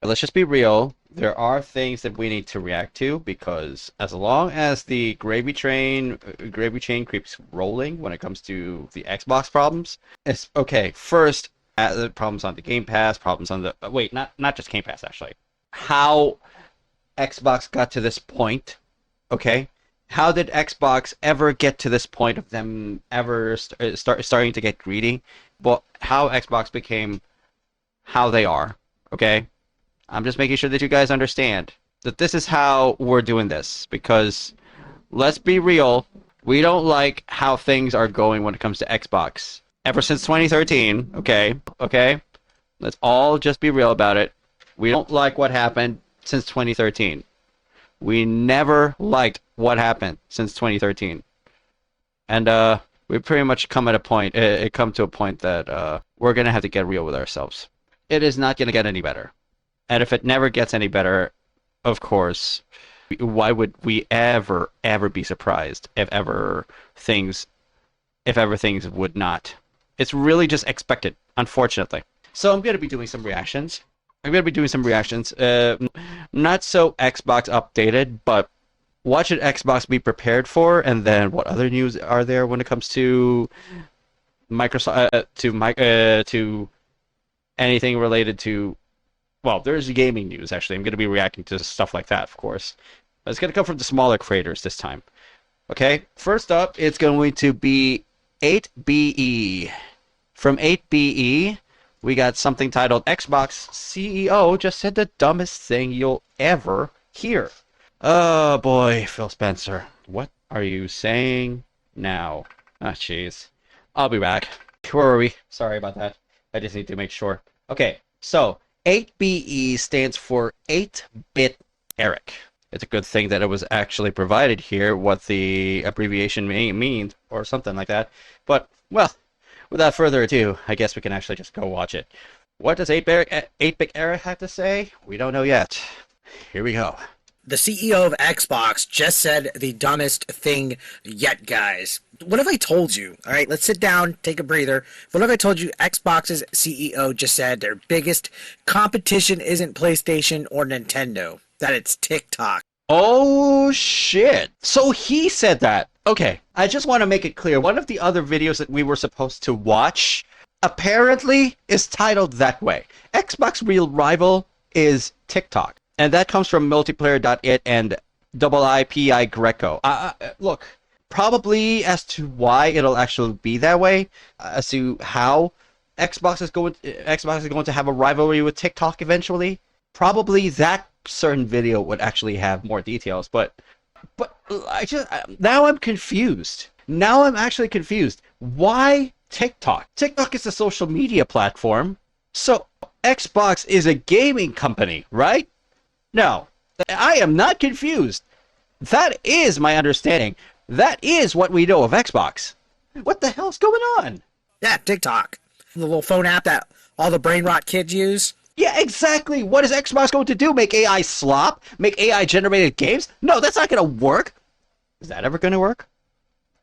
let's just be real. There are things that we need to react to because as long as the gravy train keeps rolling when it comes to the Xbox problems, it's okay. First, the problems on the Game Pass, problems on the wait, not just Game Pass actually. How Xbox got to this point, okay? How did Xbox ever get to this point of them ever starting to get greedy? But how Xbox became how they are, okay? I'm just making sure that you guys understand that this is how we're doing this because let's be real, we don't like how things are going when it comes to Xbox. Ever since 2013, okay? Okay? Let's all just be real about it. We don't like what happened since 2013. We never liked what happened since 2013. And we pretty much come to a point that we're going to have to get real with ourselves. It is not going to get any better. And if it never gets any better, of course, why would we ever be surprised if ever things would not? It's really just expected, unfortunately. So I'm going to be doing some reactions. Not so Xbox updated, but what should Xbox be prepared for? And then what other news are there when it comes to Microsoft, to anything related to, well, there's gaming news, actually. I'm going to be reacting to stuff like that, of course. But it's going to come from the smaller creators this time. Okay, first up, it's going to be 8BE. From 8BE, we got something titled Xbox CEO just said the dumbest thing you'll ever hear. Oh boy, Phil Spencer. What are you saying now? Ah, jeez. I'll be back. Where were we? Sorry about that. I just need to make sure. Okay, so 8BE stands for 8-bit Eric. It's a good thing that it was actually provided here, what the abbreviation means, or something like that. But, well, without further ado, I guess we can actually just go watch it. What does 8-bit Eric have to say? We don't know yet. Here we go. The CEO of Xbox just said the dumbest thing yet, guys. What have I told you? All right, let's sit down, take a breather. What have I told you? Xbox's CEO just said their biggest competition isn't PlayStation or Nintendo, that it's TikTok. Oh, shit. So he said that. Okay, I just want to make it clear. One of the other videos that we were supposed to watch apparently is titled that way. Xbox real rival is TikTok. And that comes from multiplayer.it and IIPI Greco. Look, probably as to why it'll actually be that way, as to how Xbox is going to have a rivalry with TikTok eventually, probably that certain video would actually have more details. But now I'm confused. Now I'm actually confused. Why TikTok? TikTok is a social media platform, so Xbox is a gaming company, right? No, I am not confused. That is my understanding. That is what we know of Xbox. What the hell's going on? Yeah, TikTok. The little phone app that all the brain rot kids use. Yeah, exactly. What is Xbox going to do? Make AI slop? Make AI generated games? No, that's not going to work. Is that ever going to work?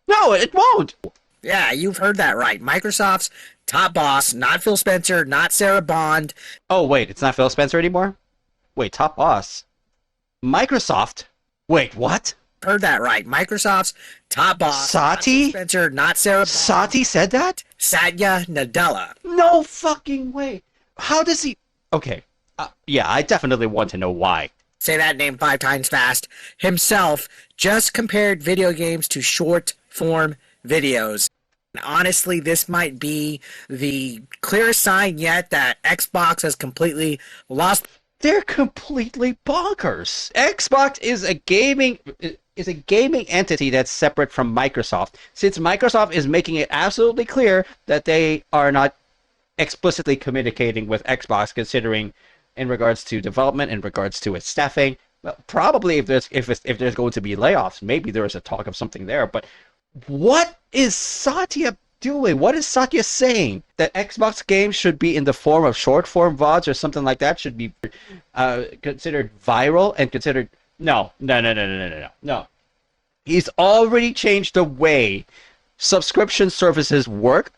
No, it won't. Yeah, you've heard that right. Microsoft's top boss, not Phil Spencer, not Sarah Bond. Oh, wait, it's not Phil Spencer anymore? Wait, top boss? Microsoft? Wait, what? Heard that right. Microsoft's top boss. Satya? Not Spencer, not Sarah Bond. Satya said that? Satya Nadella. No fucking way. How does he... Okay. Yeah, I definitely want to know why. Say that name 5 times fast. Himself just compared video games to short-form videos. And honestly, this might be the clearest sign yet that Xbox has completely lost... They're completely bonkers. Xbox is a gaming entity that's separate from Microsoft. Since Microsoft is making it absolutely clear that they are not explicitly communicating with Xbox, considering in regards to development, in regards to its staffing. Well, probably if there's going to be layoffs, maybe there is a talk of something there. But what is Satya doing? What is Satya saying? That Xbox games should be in the form of short form VODs or something like that, should be considered viral and considered... No. He's already changed the way subscription services work.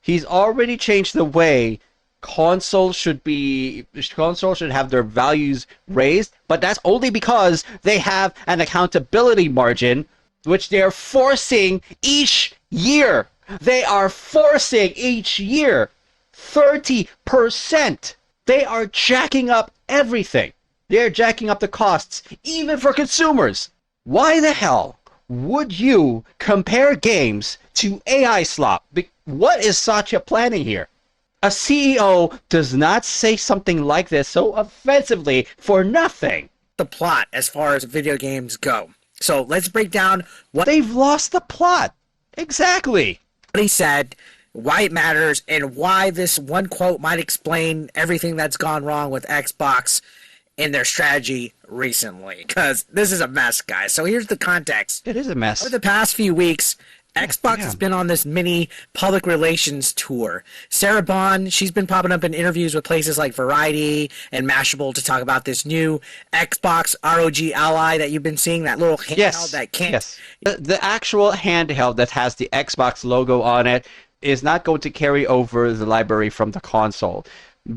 He's already changed the way consoles should have their values raised, but that's only because they have an accountability margin, which they're forcing each year. They are forcing each year 30%. They are jacking up everything. They're jacking up the costs, even for consumers. Why the hell would you compare games to AI slop? What is Satya planning here? A CEO does not say something like this so offensively for nothing. The plot as far as video games go. So let's break down what They've lost the plot. Exactly. he said, why it matters, and why this one quote might explain everything that's gone wrong with Xbox in their strategy recently. Because this is a mess, guys. So here's the context. It is a mess. Over the past few weeks, Xbox has been on this mini public relations tour. Sarah Bond, she's been popping up in interviews with places like Variety and Mashable to talk about this new Xbox ROG Ally that you've been seeing, that little handheld that can't... Yes. The actual handheld that has the Xbox logo on it is not going to carry over the library from the console.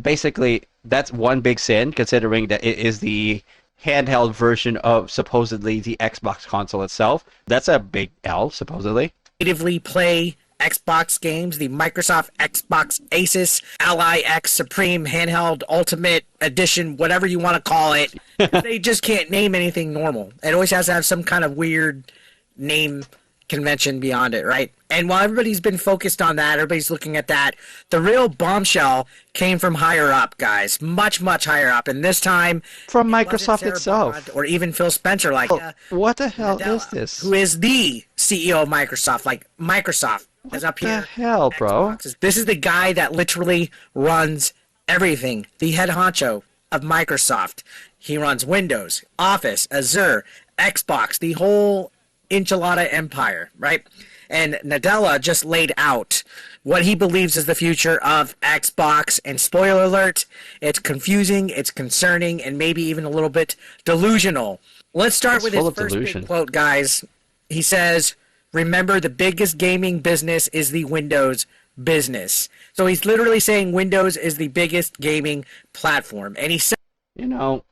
Basically, that's one big sin, considering that it is the handheld version of supposedly the Xbox console itself. That's a big L, supposedly. Natively play Xbox games, the Microsoft Xbox Asus Ally X Supreme Handheld Ultimate Edition, whatever you want to call it. They just can't name anything normal. It always has to have some kind of weird name convention beyond it, right? And while everybody's been focused on that, everybody's looking at that, the real bombshell came from higher up, guys. Much, much higher up. And this time... from Microsoft itself. Bond or even Phil Spencer, like... what the hell Nadella, is this? who is the CEO of Microsoft. Like, Microsoft is up here. What the hell, bro? This is the guy that literally runs everything. The head honcho of Microsoft. He runs Windows, Office, Azure, Xbox, the whole enchilada empire, right? And Nadella just laid out what he believes is the future of Xbox. And spoiler alert, it's confusing, it's concerning, and maybe even a little bit delusional. Let's start with his first big quote, guys. He says, remember, the biggest gaming business is the Windows business. So he's literally saying Windows is the biggest gaming platform. And he said, you know,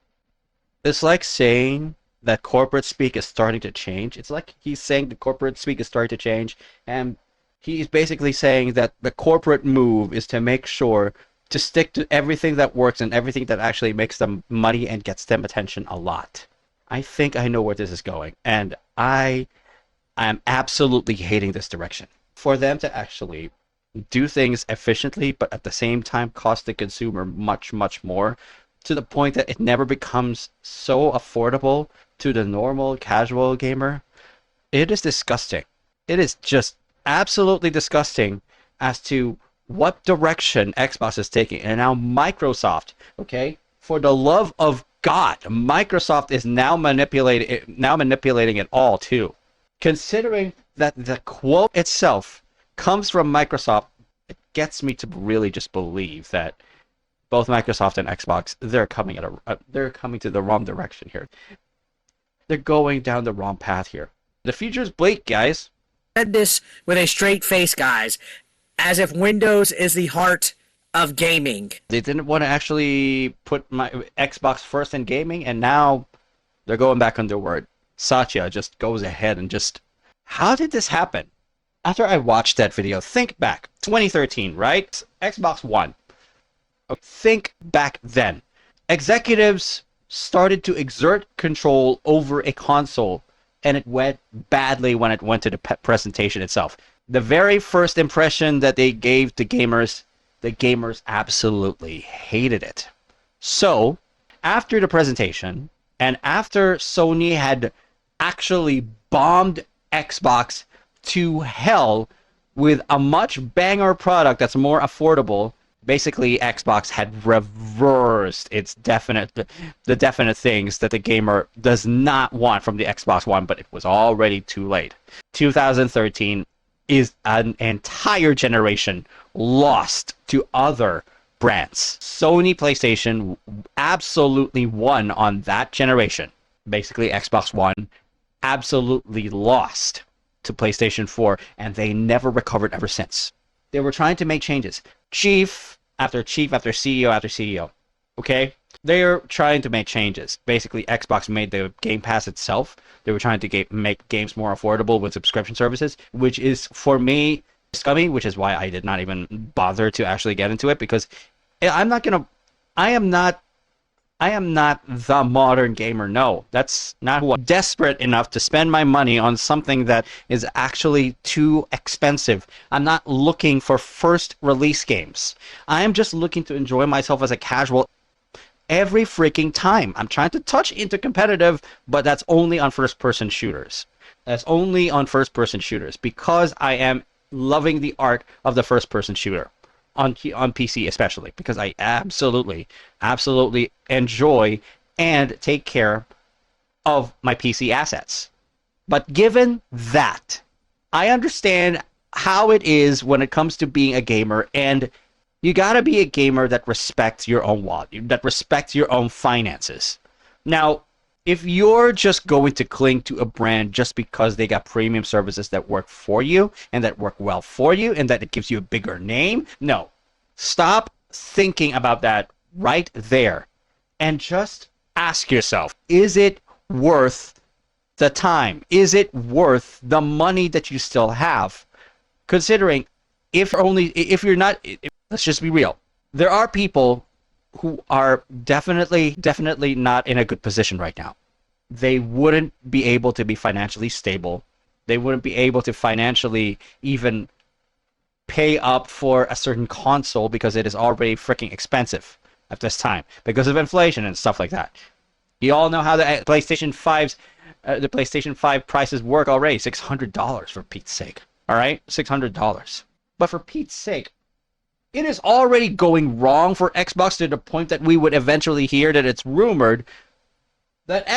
it's like saying that corporate speak is starting to change. It's like he's saying the corporate speak is starting to change, and he's basically saying that the corporate move is to make sure to stick to everything that works and everything that actually makes them money and gets them attention a lot. I think I know where this is going, and I am absolutely hating this direction. For them to actually do things efficiently, but at the same time cost the consumer much, much more, to the point that it never becomes so affordable to the normal casual gamer, it is disgusting. It is just absolutely disgusting as to what direction Xbox is taking. And now Microsoft, okay, for the love of God, Microsoft is now manipulating it all too. Considering that the quote itself comes from Microsoft, it gets me to really just believe that both Microsoft and Xbox, they're coming to the wrong direction here. They're going down the wrong path here. The future's bleak, guys. Said this with a straight face, guys, as if Windows is the heart of gaming. They didn't want to actually put my Xbox first in gaming, and now they're going back on their word. Satya just goes ahead and just... How did this happen? After I watched that video, think back. 2013, right? Xbox One. Think back then. Executives started to exert control over a console, and it went badly when it went to the presentation itself. The very first impression that they gave to gamers, the gamers absolutely hated it. So, after the presentation, and after Sony had actually bombed Xbox to hell with a much banger product that's more affordable, basically Xbox had reversed its definite things that the gamer does not want from the Xbox One, but it was already too late. 2013 is an entire generation lost to other brands. Sony PlayStation absolutely won on that generation. Basically, Xbox One absolutely lost to PlayStation 4, and they never recovered ever since. They were trying to make changes. Chief after chief after CEO after CEO. Okay? They're trying to make changes. Basically, Xbox made the Game Pass itself. They were trying to make games more affordable with subscription services, which is, for me, scummy, which is why I did not even bother to actually get into it, because I'm not going to... I am not the modern gamer. No, that's not who I'm desperate enough to spend my money on something that is actually too expensive. I'm not looking for first release games. I am just looking to enjoy myself as a casual every freaking time. I'm trying to touch into competitive, but that's only on first-person shooters. That's only on first-person shooters because I am loving the art of the first-person shooter. On PC especially, because I absolutely enjoy and take care of my PC assets. But given that, I understand how it is when it comes to being a gamer, and you gotta be a gamer that respects your own wallet, that respects your own finances. Now, if you're just going to cling to a brand just because they got premium services that work for you and that work well for you and that it gives you a bigger name, no. Stop thinking about that right there and just ask yourself, is it worth the time? Is it worth the money that you still have? Considering if you're not, let's just be real. There are people who are definitely not in a good position right now. They wouldn't be able to be financially stable. They wouldn't be able to financially even pay up for a certain console because it is already freaking expensive at this time because of inflation and stuff like that. You all know how the PlayStation 5 prices work already. $600 for Pete's sake. All right, $600. But for Pete's sake, it is already going wrong for Xbox to the point that we would eventually hear that it's rumored that the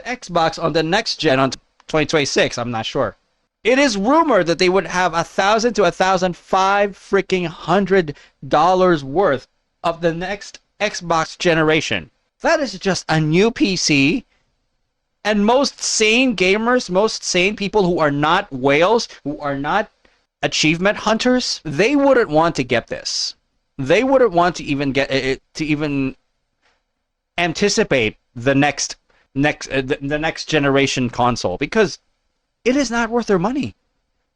Xbox on the next gen on 2026, I'm not sure. It is rumored that they would have $1,000 to $1,500 freaking $100 worth of the next Xbox generation. That is just a new PC. And most sane gamers, most sane people who are not whales, who are not achievement hunters, they wouldn't want to get this. They wouldn't want to even get it to even anticipate the next generation console because it is not worth their money.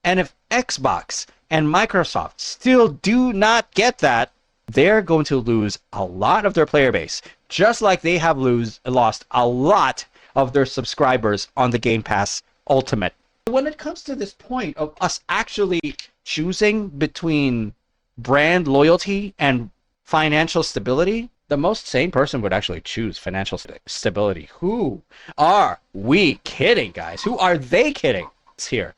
And if Xbox and Microsoft still do not get that, they're going to lose a lot of their player base, just like they have lost a lot of their subscribers on the Game Pass Ultimate. When it comes to this point of us actually choosing between brand loyalty and financial stability, the most sane person would actually choose financial stability. Who are we kidding, guys? Who are they kidding here?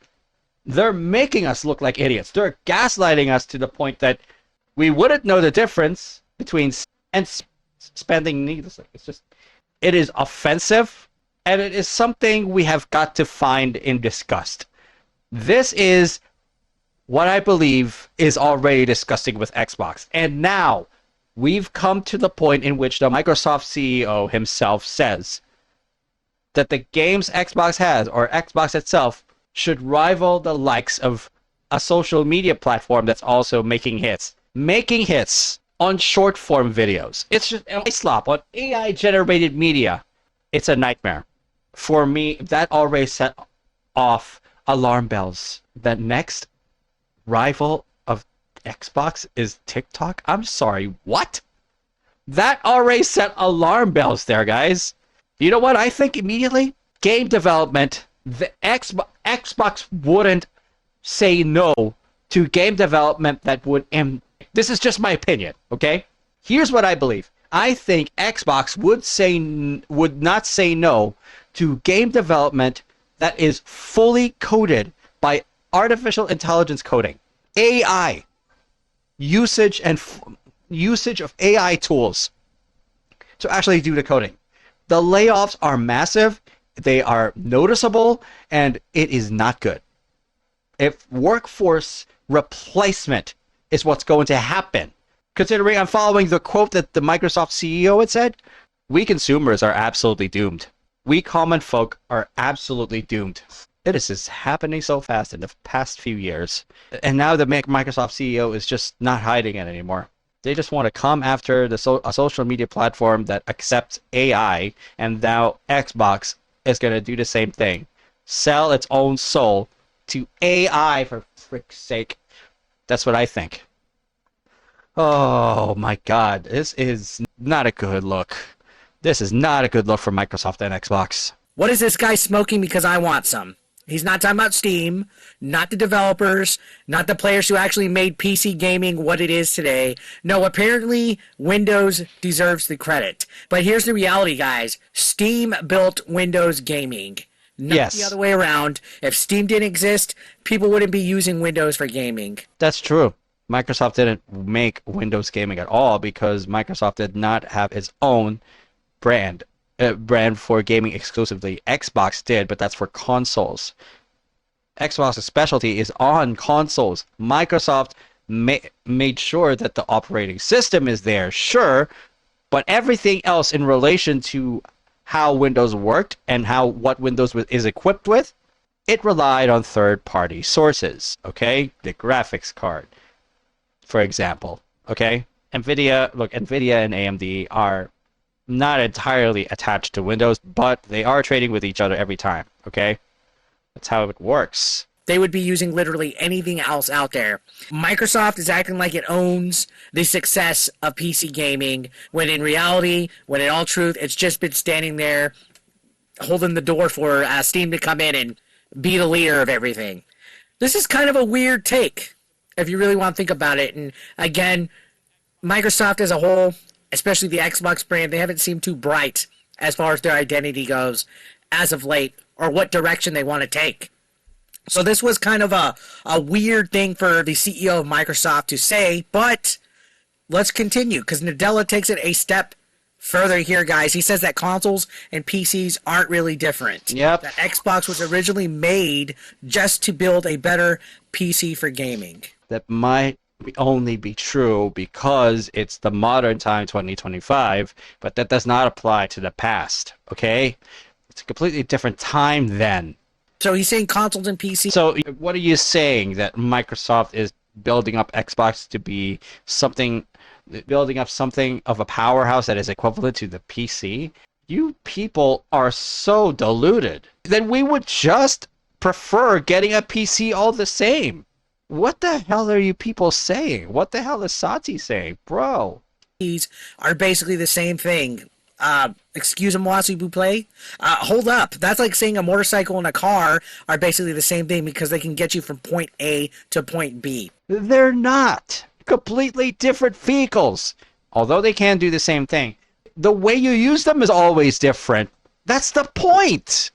They're making us look like idiots. They're gaslighting us to the point that we wouldn't know the difference between and spending needlessly. It is offensive, and it is something we have got to find in disgust. This is what I believe is already disgusting with Xbox. And now we've come to the point in which the Microsoft CEO himself says that the games Xbox has, or Xbox itself, should rival the likes of a social media platform that's also making hits. Making hits on short form videos. It's just a slop on AI generated media. It's a nightmare. For me, that already set off alarm bells. The next rival of Xbox is TikTok? I'm sorry, what? That already set alarm bells there, guys. You know what I think immediately? Game development. The Xbox wouldn't say no to game development that would... This is just my opinion, okay? Here's what I believe. I think Xbox would not say no to game development that is fully coded by artificial intelligence coding. AI. Usage of AI tools to actually do the coding. The layoffs are massive, they are noticeable, and it is not good. If workforce replacement is what's going to happen, considering I'm following the quote that the Microsoft CEO had said, we consumers are absolutely doomed. We common folk are absolutely doomed. It is just happening so fast in the past few years. And now the Microsoft CEO is just not hiding it anymore. They just want to come after a social media platform that accepts AI, and now Xbox is going to do the same thing. Sell its own soul to AI, for frick's sake. That's what I think. Oh my God, this is not a good look. This is not a good look for Microsoft and Xbox. What is this guy smoking because I want some? He's not talking about Steam, not the developers, not the players who actually made PC gaming what it is today. No, apparently Windows deserves the credit. But here's the reality, guys. Steam built Windows gaming. Not Yes, the other way around. If Steam didn't exist, people wouldn't be using Windows for gaming. that's true. Microsoft didn't make Windows gaming at all because Microsoft did not have its own brand brand for gaming exclusively. Xbox did, but that's for consoles. Xbox's specialty is on consoles. Microsoft made sure that the operating system is there, sure, but everything else in relation to how Windows worked and how what Windows is equipped with, it relied on third-party sources. Okay, the graphics card, for example. Okay, Nvidia and AMD are not entirely attached to Windows, but they are trading with each other every time. Okay, that's how it works. They would be using literally anything else out there. Microsoft is acting like it owns the success of PC gaming, when in reality, when in all truth, it's just been standing there holding the door for Steam to come in and be the leader of everything. This is kind of a weird take, if you really want to think about it. And again, Microsoft as a whole, especially the Xbox brand, they haven't seemed too bright as far as their identity goes as of late, or what direction they want to take. So this was kind of a weird thing for the CEO of Microsoft to say, but let's continue, because Nadella takes it a step further here, guys. He says that consoles and PCs aren't really different. Yep. That Xbox was originally made just to build a better PC for gaming. That might only be true because it's the modern time 2025, but that does not apply to the past, okay? It's a completely different time then. So he's saying consoles and PCs. So what are you saying, that Microsoft is building up Xbox to be something, building up something of a powerhouse that is equivalent to the PC? You people are so deluded. Then we would just prefer getting a PC all the same. What the hell are you people saying? What the hell is Satya saying? Bro. Are basically the same thing. Excuse-moi, s'il vous plaît. Hold up. That's like saying a motorcycle and a car are basically the same thing because they can get you from point A to point B. They're not. Completely different vehicles. Although they can do the same thing, the way you use them is always different. That's the point.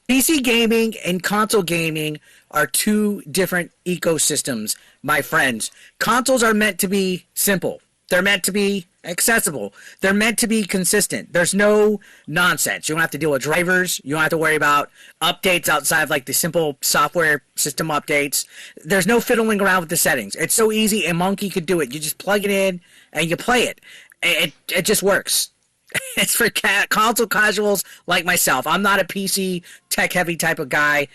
PC gaming and console gaming are two different ecosystems, my friends. Consoles are meant to be simple. They're meant to be accessible. They're meant to be consistent. There's no nonsense. You don't have to deal with drivers. You don't have to worry about updates outside of like the simple software system updates. There's no fiddling around with the settings. It's so easy. A monkey could do it. You just plug it in and you play it. It just works. It's for console casuals like myself. I'm not a PC tech-heavy type of guy,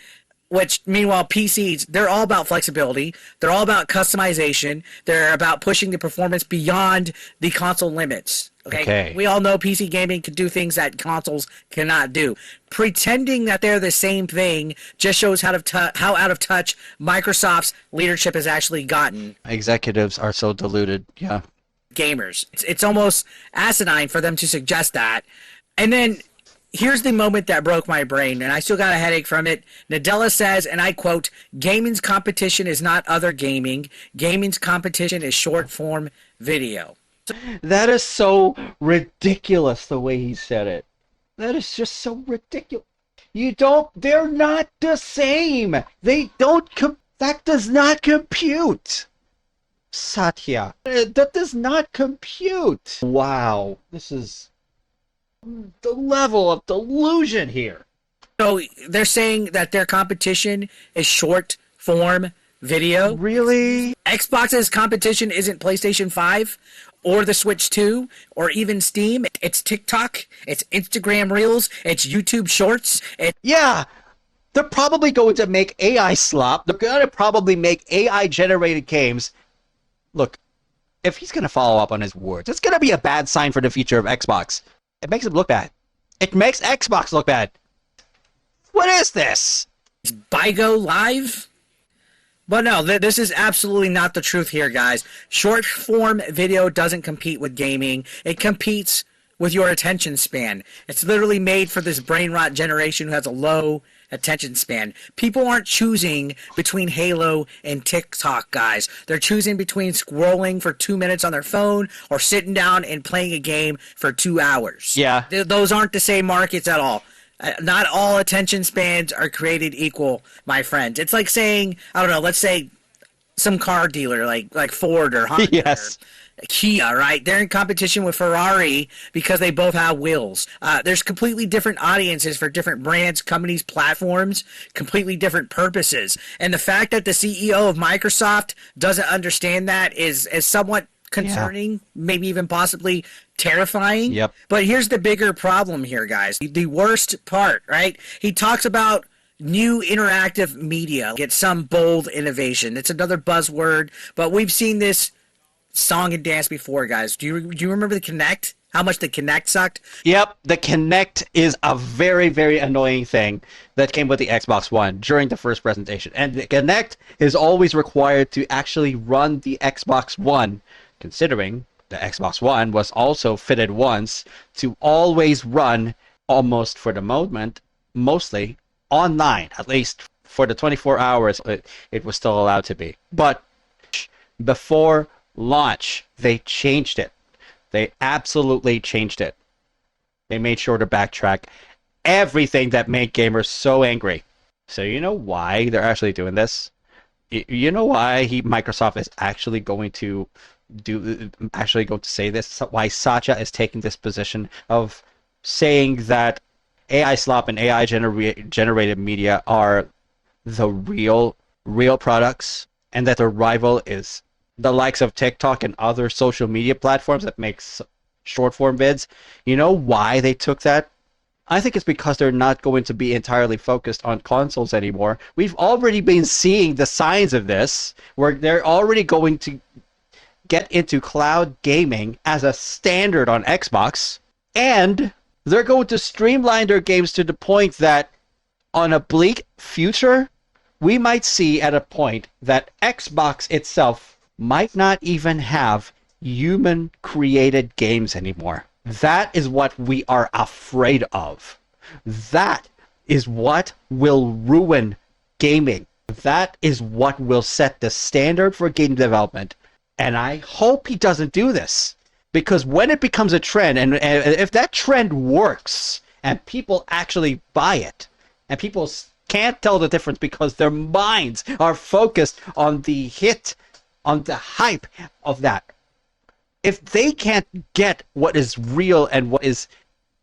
which, meanwhile, PCs, they're all about flexibility. They're all about customization. They're about pushing the performance beyond the console limits. Okay? We all know PC gaming can do things that consoles cannot do. Pretending that they're the same thing just shows how out of touch Microsoft's leadership has actually gotten. Executives are so deluded, yeah. Gamers. It's almost asinine for them to suggest that. And then here's the moment that broke my brain, and I still got a headache from it. Nadella says, and I quote, "Gaming's competition is not other gaming. Gaming's competition is short-form video." That is so ridiculous the way he said it. That is just so ridiculous. They're not the same. That does not compute. Satya. That does not compute. Wow. This is the level of delusion here. So they're saying that their competition is short form video. Really? Xbox's competition isn't PlayStation 5 or the Switch 2 or even Steam. It's TikTok, it's Instagram Reels, it's YouTube Shorts. Yeah. They're probably going to make AI slop. They're going to probably make AI generated games. Look, if he's going to follow up on his words, it's going to be a bad sign for the future of Xbox. It makes him look bad. It makes Xbox look bad. What is this? Bigo Live? But no, this is absolutely not the truth here, guys. Short form video doesn't compete with gaming. It competes with your attention span. It's literally made for this brain rot generation who has a low attention span. People aren't choosing between Halo and TikTok, guys. They're choosing between scrolling for 2 minutes on their phone or sitting down and playing a game for 2 hours. Yeah. Those aren't the same markets at all. Not all attention spans are created equal, my friends. It's like saying, I don't know, let's say some car dealer like Ford or Honda. Yes. Or Kia, right? They're in competition with Ferrari because they both have wheels. There's completely different audiences for different brands, companies, platforms, completely different purposes. And the fact that the CEO of Microsoft doesn't understand that is somewhat concerning, maybe even possibly terrifying. Yep. But here's the bigger problem here, guys. The worst part, right? He talks about new interactive media, get some bold innovation. It's another buzzword, but we've seen this song and dance before, guys. Do you remember the Kinect? How much the Kinect sucked? Yep, the Kinect is a very, very annoying thing that came with the Xbox One during the first presentation. And the Kinect is always required to actually run the Xbox One, considering the Xbox One was also fitted once to always run, almost for the moment, mostly online, at least for the 24 hours it was still allowed to be. But before launch, they changed it. They absolutely changed it. They made sure to backtrack everything that made gamers so angry. So you know why they're actually doing this? You know why Microsoft is actually going to say this? Why Satya is taking this position of saying that AI slop and AI generated media are the real products, and that their rival is the likes of TikTok and other social media platforms that makes short form vids. You know why they took that? I think it's because they're not going to be entirely focused on consoles anymore. We've already been seeing the signs of this, where they're already going to get into cloud gaming as a standard on Xbox, and they're going to streamline their games to the point that on a bleak future, we might see at a point that Xbox itself might not even have human-created games anymore. That is what we are afraid of. That is what will ruin gaming. That is what will set the standard for game development. And I hope he doesn't do this. Because when it becomes a trend, and if that trend works, and people actually buy it, and people can't tell the difference because their minds are focused on the hit, on the hype of that. If they can't get what is real and what is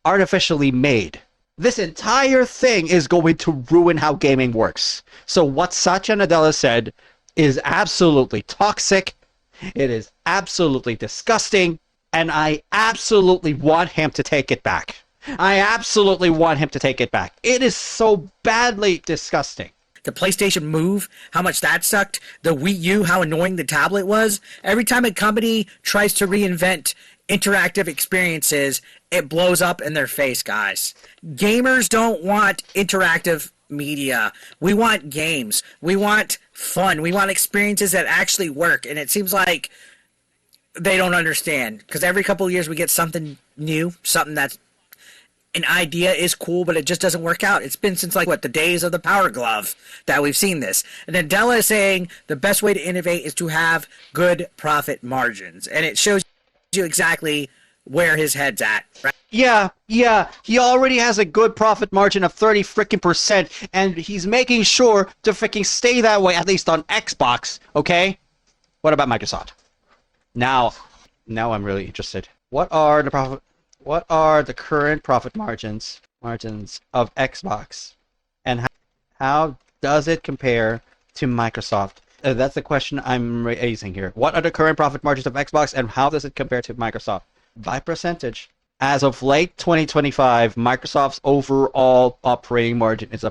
artificially made, this entire thing is going to ruin how gaming works. So what Satya Nadella said is absolutely toxic. It is absolutely disgusting. And I absolutely want him to take it back. I absolutely want him to take it back. It is so badly disgusting. The PlayStation Move, how much that sucked. The Wii U, how annoying the tablet was. Every time a company tries to reinvent interactive experiences, it blows up in their face, guys. Gamers don't want interactive media. We want games. We want fun. We want experiences that actually work. And it seems like they don't understand. Because every couple of years we get something new, something that's an idea is cool, but it just doesn't work out. It's been since the days of the Power Glove that we've seen this. And Nadella is saying the best way to innovate is to have good profit margins. And it shows you exactly where his head's at, right? Yeah. He already has a good profit margin of 30% and he's making sure to freaking stay that way, at least on Xbox, okay? What about Microsoft? Now I'm really interested. What are the current profit margins of Xbox, and how does it compare to Microsoft? That's the question I'm raising here. What are the current profit margins of Xbox, and how does it compare to Microsoft by percentage? As of late 2025, Microsoft's overall operating margin is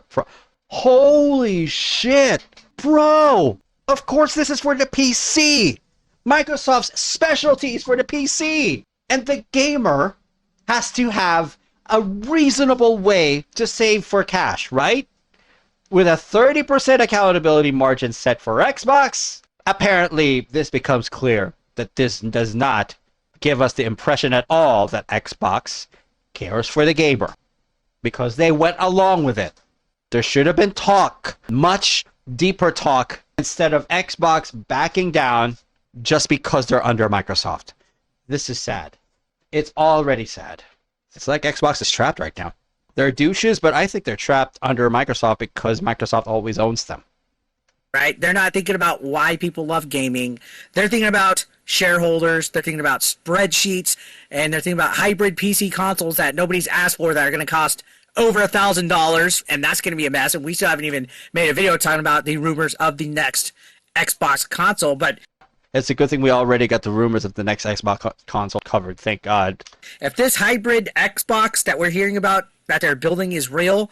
holy shit, bro! Of course this is for the PC. Microsoft's specialties for the PC. And the gamer has to have a reasonable way to save for cash, right? With a 30% accountability margin set for Xbox, apparently this becomes clear that this does not give us the impression at all that Xbox cares for the gamer, because they went along with it. There should have been talk, much deeper talk, instead of Xbox backing down just because they're under Microsoft. This is sad. It's already sad. It's like Xbox is trapped right now. They're douches, but I think they're trapped under Microsoft because Microsoft always owns them. Right? They're not thinking about why people love gaming. They're thinking about shareholders. They're thinking about spreadsheets, and they're thinking about hybrid PC consoles that nobody's asked for that are going to cost over $1,000, and that's going to be a mess. And we still haven't even made a video talking about the rumors of the next Xbox console. But it's a good thing we already got the rumors of the next Xbox console covered. Thank God. if this hybrid Xbox that we're hearing about that they're building is real,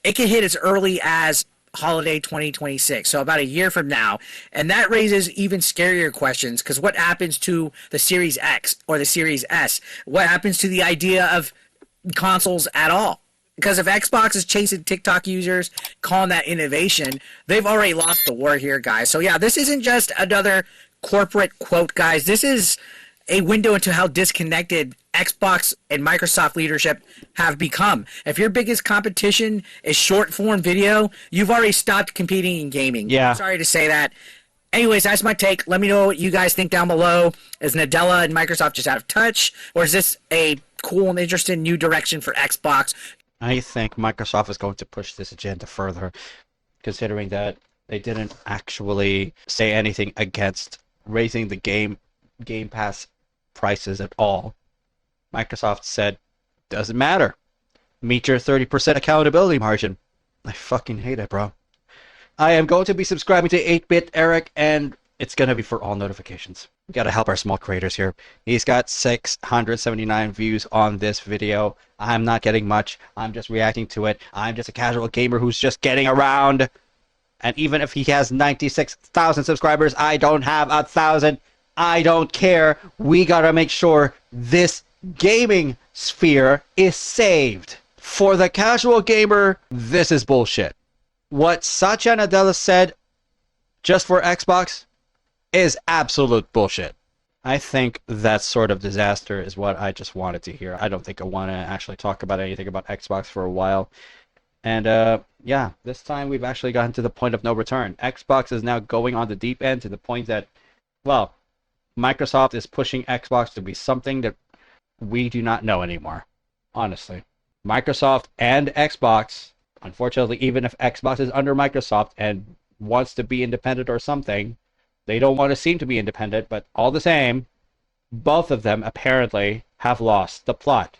it can hit as early as holiday 2026, so about a year from now. And that raises even scarier questions, because what happens to the Series X or the Series S? What happens to the idea of consoles at all? Because if Xbox is chasing TikTok users, calling that innovation, they've already lost the war here, guys. So yeah, this isn't just another corporate quote, guys. This is a window into how disconnected Xbox and Microsoft leadership have become. If your biggest competition is short form video, you've already stopped competing in gaming. Yeah. Sorry to say that. Anyways, that's my take. Let me know what you guys think down below. Is Nadella and Microsoft just out of touch, or is this a cool and interesting new direction for Xbox? I think Microsoft is going to push this agenda further, considering that they didn't actually say anything against raising the Game Pass prices at all. Microsoft said, doesn't matter. Meet your 30% accountability margin. I fucking hate it, bro. I am going to be subscribing to 8-Bit Eric, and it's going to be for all notifications. We got to help our small creators here. He's got 679 views on this video. I'm not getting much. I'm just reacting to it. I'm just a casual gamer who's just getting around. And even if he has 96,000 subscribers, I don't have 1,000. I don't care. We got to make sure this gaming sphere is saved. For the casual gamer, this is bullshit. What Satya Nadella said just for Xbox is absolute bullshit. I think that sort of disaster is what I just wanted to hear. I don't think I want to actually talk about anything about Xbox for a while. And yeah, this time we've actually gotten to the point of no return. Xbox is now going on the deep end to the point that, well, Microsoft is pushing Xbox to be something that we do not know anymore. Honestly. Microsoft and Xbox, unfortunately, even if Xbox is under Microsoft and wants to be independent or something, they don't want to seem to be independent, but all the same, both of them apparently have lost the plot.